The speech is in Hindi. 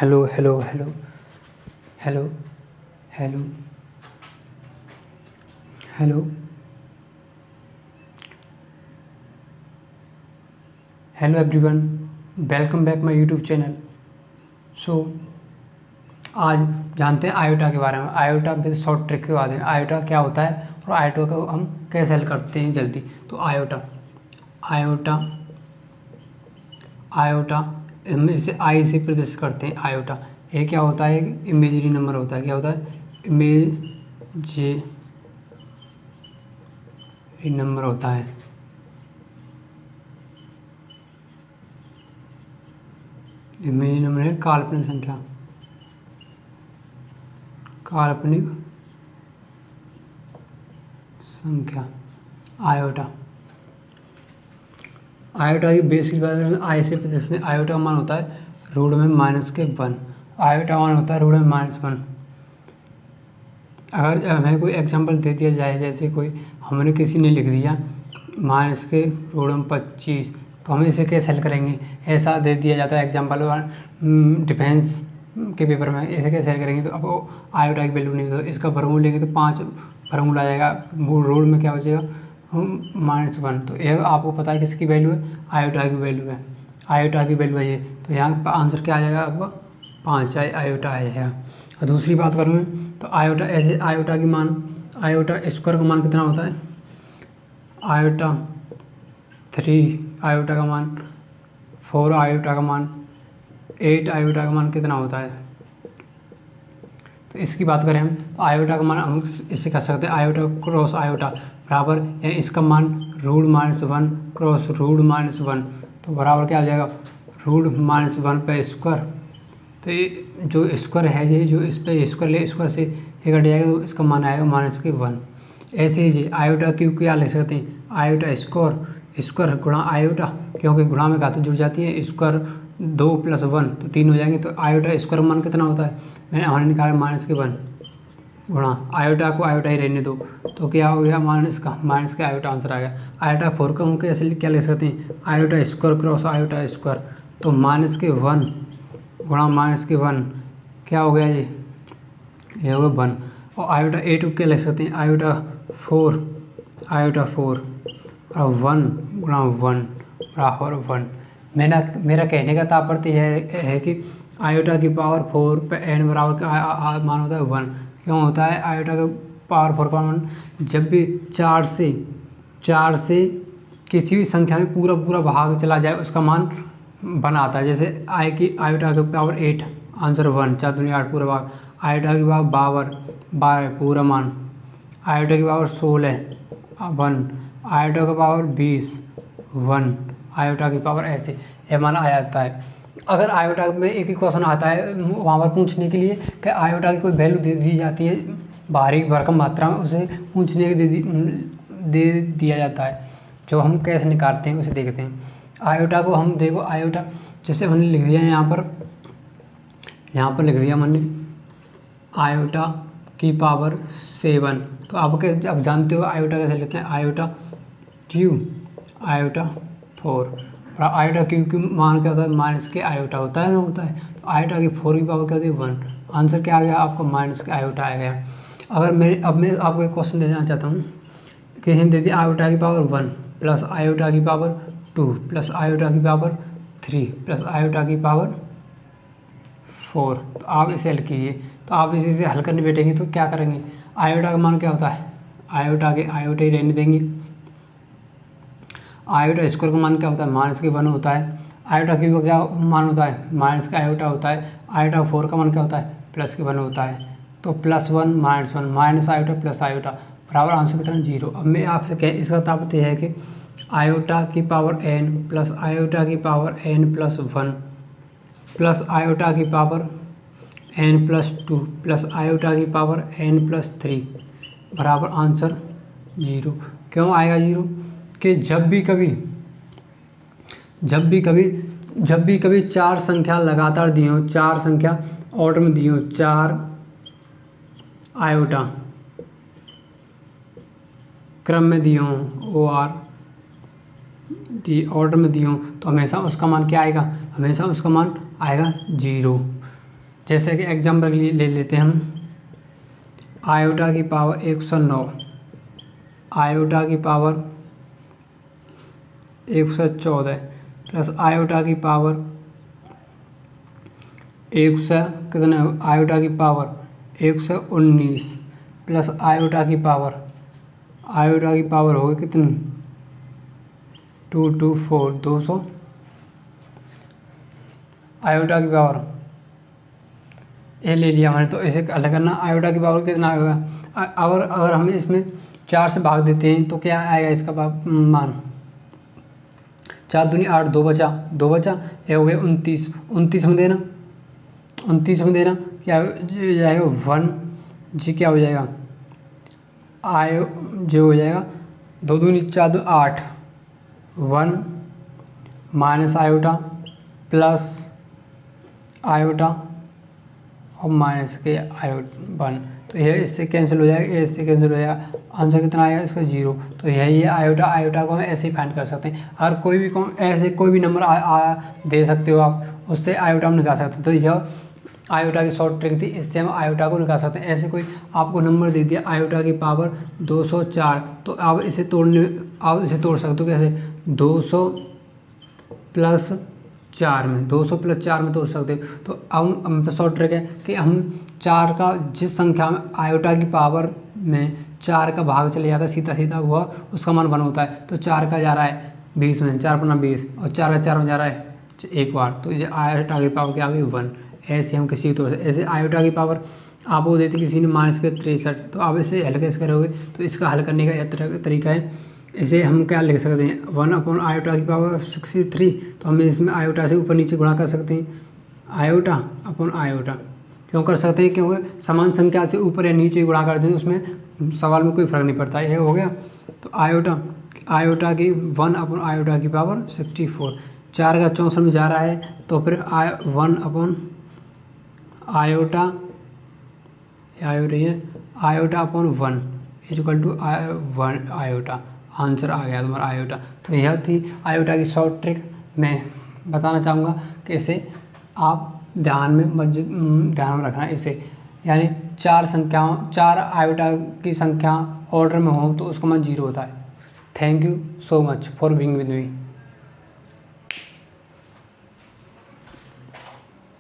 Hello hello hello hello hello hello hello everyone, welcome back my YouTube channel. So आज जानते हैं आयोटा के बारे में। आयोटा विद शॉर्ट ट्रिक के बारे में। आयोटा क्या होता है और आयोटा को हम कैसे हल करते हैं जल्दी। तो आयोटा आयोटा आयोटा हम इसे आई से प्रदर्शित करते हैं। आयोटा ये क्या होता है? एक इमेजरी नंबर होता है। क्या होता है? इमेजरी नंबर होता है। इमेजरी नंबर है काल्पनिक संख्या, काल्पनिक संख्या। आयोटा आयोटा की बेसिक बात आई से प्रतिशत। आयोटा का मान होता है रूट में -1। आयोटा मान होता है रूट में -1। अगर हमें कोई एग्जांपल दे दिया जाए, जैसे कोई हमने किसी ने लिख दिया -25, तो हम इसे कैसे हल करेंगे? ऐसा दे दिया जाता है एग्जांपल डिफेंस के पेपर में, ऐसे कैसे हल करेंगे? तो अब आयोटा की वैल्यू नहीं, तो इसका वर्गमूल लेंगे तो 5 वर्गमूल आ जाएगा। रूट में क्या बचेगा? -1। तो ये आपको पता है किसकी वैल्यू है? आयोटा की वैल्यू है। आयोटा की वैल्यू है ये। तो यहाँ आंसर क्या आ जाएगा आपका? 5 आयोटा आ जाएगा। और दूसरी बात करूँ मैं, तो आयोटा ऐसे आयोटा की मान, आयोटा स्क्वायर का मान कितना होता है? आयोटा 3 आयोटा का मान, 4 आयोटा का मान, 8 आयोटा का मान कितना होता है? तो इसकी बात करें हम, तो आयोटा का मान हम इससे कह सकते हैं आयोटा क्रॉस आयोटा बराबर, यानी इसका मान √-1 क्रॉस √-1, तो बराबर क्या आ जाएगा? √-1 पे स्क्वायर। तो ये जो स्क्वायर है, ये जो इस पे स्क्वायर ले, स्क्वायर से ये कट जाएगा, तो इसका मान आएगा -1। ऐसे ही आयोटा क्यू क्या ले सकते हैं? आयोटा स्क्वायर गुणा आयोटा, क्योंकि गुणा में घात जुड़ जाती है। स्क्वायर 2 + 1 तो 3 हो जाएंगे। तो आयोटा स्क्वायर मान कितना होता है? हमने निकाला -1 गुणा आयोटा को आयोटा ही रहने दो, तो क्या हो गया? माइनस का आयोटा आंसर आ गया। आयोटा 4 का हम कैसे क्या ले सकते हैं? Iota square cross iota square, तो -1 गुणा -1 क्या हो गया? ये हो गया 1। और आयोटा 8 को क्या ले सकते हैं? आयोटा 4 और 1 गुणा 1 बराबर 1। मेरा कहने का तात्पर्य यह है कि आयोटा की पावर 4 पे n बराबर का मान होता है 1। क्यों होता है? आयोटा का पावर 4 का मान जब भी 4 से किसी भी संख्या में पूरा भाग चला जाए, उसका मान 1 आता है। जैसे आयोटा की पावर 8 आंसर 1, 4 दूनी 8 पूरा भाग। आयोटा की पावर 12 पूरा मान। आयोटा की पावर 16 1। आयोटा का पावर 20 1। आयोटा की पावर ऐसे यह मान आ जाता है। अगर आयोटा में एक ही क्वेश्चन आता है वहाँ पर पूछने के लिए कि आयोटा की कोई वैल्यू दे दी जाती है भारी भरकम मात्रा में, उसे पूछने के दे दिया जाता है। जो हम कैसे निकालते हैं उसे देखते हैं। आयोटा को हम देखो, आयोटा जैसे हमने लिख दिया है यहाँ पर लिख दिया हमने आयोटा की पावर 7। तो आप अब जानते हो आयोटा कैसे लिखते हैं? आयोटा क्यू आयोटा 4 और आयोटा क्यू की मान क्या होता है? माइनस के आयोटा होता है ना, होता है। तो आयोटा की 4 की पावर क्या होती है? 1। आंसर क्या आ गया आपका? माइनस के आयोटा आ गया। अगर मैं आपको एक क्वेश्चन देना चाहता हूँ कि हम दे दिए आयोटा की पावर 1 प्लस आयोटा की पावर 2 प्लस आयोटा की पावर 3 प्लस आयोटा की पावर 4, तो आप इसे हल कीजिए। तो आप इसी से हल करने बैठेंगे तो क्या करेंगे? आयोटा का मान क्या होता है? आयोटा ही रहने देंगे। आयोटा स्क्वायर का मान क्या होता है? -1 होता है। आयोटा क्यू का क्या मान होता है? माइनस का आयोटा होता है। आयोटा 4 का मान क्या होता है? +1 होता है। तो +1 -1 माइनस आयोटा प्लस आयोटा बराबर आंसर कितना? 0। अब मैं आपसे इसका तात्पर्य है कि आयोटा की पावर n प्लस आयोटा की पावर n+1 प्लस आयोटा की पावर n+2 प्लस आयोटा की पावर n+3 बराबर आंसर 0। क्यों आएगा 0? कि जब भी कभी 4 संख्या लगातार दी हो, 4 संख्या ऑर्डर में दी हो, 4 आयोटा क्रम में दी हो, ऑर्डर में दी हो, तो हमेशा उसका मान क्या आएगा? हमेशा उसका मान आएगा 0। जैसे कि एग्जाम्पल ले लेते हैं हम आयोटा की पावर 109, आयोटा की पावर 114 प्लस आयोटा की पावर कितने, आयोटा की पावर 119 प्लस आयोटा की पावर होगी कितनी 224, 200 आयोटा की पावर ए ले लिया हमने। तो इसे हल करना, आयोटा की पावर कितना होगा, अगर हम इसमें 4 से भाग देते हैं तो क्या आएगा इसका मान, 4 दूनी 8, 2 बचा, ये हो गया 29, 29 में देना, 29 में देना क्या हो जाएगा 1 जी, क्या हो जाएगा जो हो जाएगा 2 दूनी 4, 2 8, 1 माइनस आयोटा प्लस आयोटा और माइनस के आयोटा 1, तो यह इससे कैंसिल हो जाएगा, ये इससे कैंसिल हो जाएगा, आंसर कितना आएगा इसका 0। तो यही है आयोटा को हम ऐसे ही फाइंड कर सकते हैं। अगर कोई भी ऐसे कोई भी नंबर दे सकते हो आप, उससे आयोटा हम निकाल सकते हैं। तो यह आयोटा की शॉर्ट ट्रिक थी, इससे हम आयोटा को निकाल सकते हैं। ऐसे कोई आपको नंबर दे दिया आयोटा की पावर 204, तो आप इसे तोड़ सकते हो कैसे, 200 प्लस 4 में, 200 प्लस 4 में तोड़ सकते हो। तो अब हम शॉर्ट ट्रिक है कि हम 4 का जिस संख्या में आयोटा की पावर में 4 का भाग चले जाता है सीधा सीधा, वह उसका मान 1 होता है। तो 4 का जा रहा है 20 में, 4 पन्ना 20, और 4 का 4 में जा रहा है एक बार, तो ये आयोटा की पावर क्या आ गई 1। ऐसे हम किसी तौर से, ऐसे आयोटा की पावर आपको देती किसी ने -63, तो आप इसे हल कैसे करोगे, तो इसका हल करने का यह तरीका है। इसे हम क्या लिख सकते हैं, 1 आयोटा की पावर 63, तो हम इसमें आयोटा से ऊपर नीचे गुणा कर सकते हैं, आयोटा आयोटा क्यों कर सकते हैं, क्योंकि समान संख्या से ऊपर या नीचे गुणा करते हैं, उसमें सवाल में कोई फर्क नहीं पड़ता। यह हो गया। तो आयोटा की 1 आयोटा की पावर 64, 4 का 64 में जा रहा है, तो फिर 1 iota 1 equal to 1 iota, answer आ गया तुम्हारा आयोटा। तो यह थी आयोटा की शॉर्ट ट्रिक। मैं बताना चाहूँगा कि इसे आप ध्यान में रखना इसे, यानी 4 आयोटा की संख्या ऑर्डर में हो तो उसका मान 0 होता है। Thank you so much for being with me.